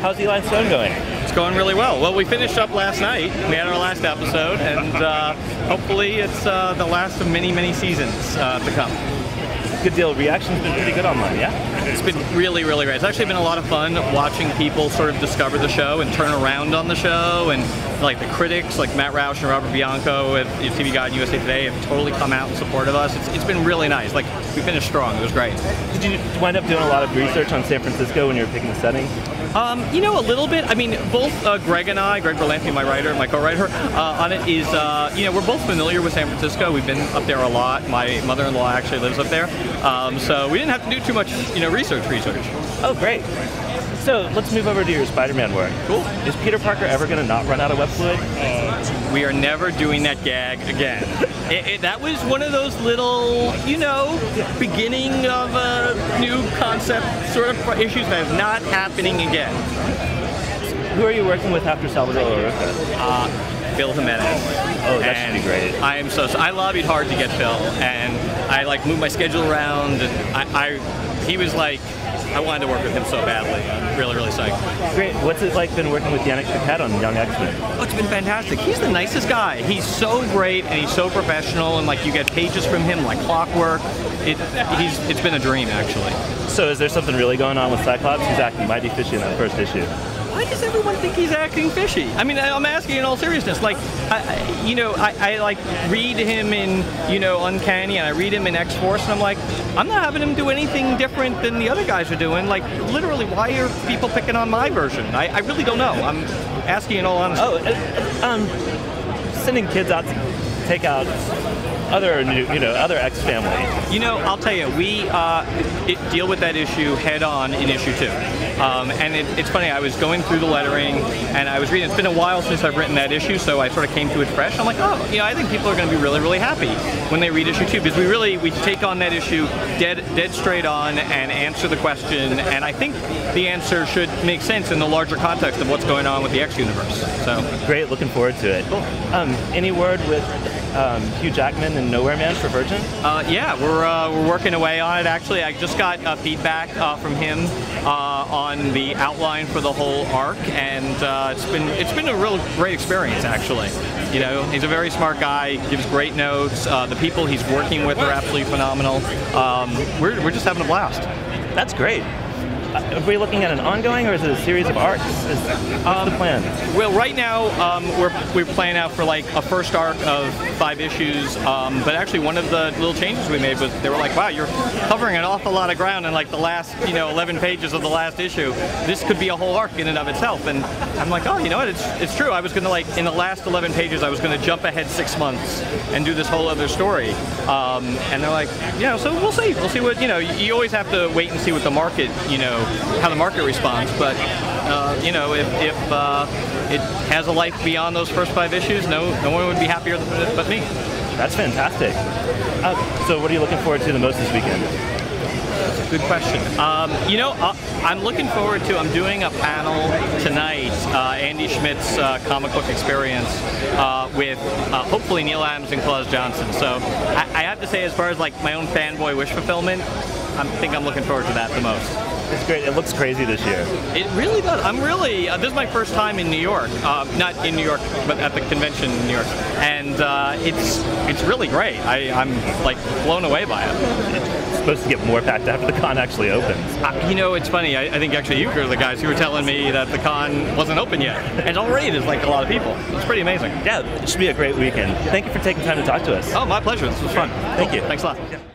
how's Eli Stone going? It's going really well. Well, we finished up last night. We had our last episode, and hopefully it's the last of many, many seasons to come. Good deal. Reaction's been pretty good online, yeah? It's been really, really great. It's actually been a lot of fun watching people sort of discover the show and turn around on the show, and like the critics, like Matt Roush and Robert Bianco at TV Guide and USA Today have totally come out in support of us. It's been really nice. Like, we finished strong. It was great. Did you wind up doing a lot of research on San Francisco when you were picking the setting? You know, a little bit. I mean, both Greg and I, Greg Berlanti, my writer, my co-writer on it, is, you know, we're both familiar with San Francisco. We've been up there a lot. My mother-in-law actually lives up there. So we didn't have to do too much, you know, research. Oh, great. So let's move over to your Spider-Man work. Cool. Is Peter Parker ever going to not run out of web fluid? We are never doing that gag again. That was one of those little, you know, beginning of a new concept sort of issues that is not happening again. Who are you working with after Salvador Larroca? Phil Jimenez. Oh, that should be great. I am I lobbied hard to get Phil, and I like moved my schedule around, and he was like, I wanted to work with him so badly. I'm really, really psyched. Great. What's it like been working with Yannick Paquette on Young X-Men? Oh, it's been fantastic. He's the nicest guy. He's so great, and he's so professional, and like you get pages from him like clockwork. It's been a dream, actually. So is there something really going on with Cyclops? He's acting mighty fishy in that first issue. Why does everyone think he's acting fishy? I mean, I'm asking in all seriousness. Like, I like read him in, you know, Uncanny, and I read him in X-Force, and I'm like, I'm not having him do anything different than the other guys are doing. Like, literally, why are people picking on my version? I really don't know. I'm asking in all honesty. Sending kids out to take out other X family. You know, I'll tell you, we deal with that issue head on in issue 2. And it's funny, I was going through the lettering, and I was reading, it's been a while since I've written that issue, so I sort of came to it fresh. I'm like, oh, you know, I think people are going to be really, really happy when they read issue 2, because we take on that issue dead straight on and answer the question, and I think the answer should make sense in the larger context of what's going on with the X universe. So great, looking forward to it. Cool. Any word with Hugh Jackman and Nowhere Man for Virgin? Yeah, we're working away on it. Actually, I just got feedback from him on the outline for the whole arc, and it's been a real great experience, actually. You know, he's a very smart guy, gives great notes. The people he's working with are absolutely phenomenal. We're just having a blast. That's great. Are we looking at an ongoing, or is it a series of arcs? What's the plan? Well, right now we're planning out for like a first arc of 5 issues. But actually, one of the little changes we made was they were like, "Wow, you're covering an awful lot of ground in like the last 11 pages of the last issue. This could be a whole arc in and of itself." And I'm like, "Oh, you know what? It's true. I was gonna in the last 11 pages, I was gonna jump ahead 6 months and do this whole other story." And they're like, so we'll see. We'll see what You always have to wait and see what the market how the market responds, but if it has a life beyond those first 5 issues, no one would be happier but me. That's fantastic. So what are you looking forward to the most this weekend? Good question. I'm looking forward to, I'm doing a panel tonight, Andy Schmidt's comic book experience with hopefully Neil Adams and Claus Johnson. So I have to say, as far as like my own fanboy wish fulfillment, I think I'm looking forward to that the most. It's great. It looks crazy this year. It really does. I'm really, this is my first time in New York. Not in New York, but at the convention in New York. And it's really great. I'm like blown away by it. It's supposed to get more packed after the con actually opens. It's funny. I think actually you were the guys who were telling me that the con wasn't open yet. And already there's like a lot of people. It's pretty amazing. Yeah, it should be a great weekend. Thank you for taking time to talk to us. Oh, my pleasure. This was fun. Thank you. Thanks a lot.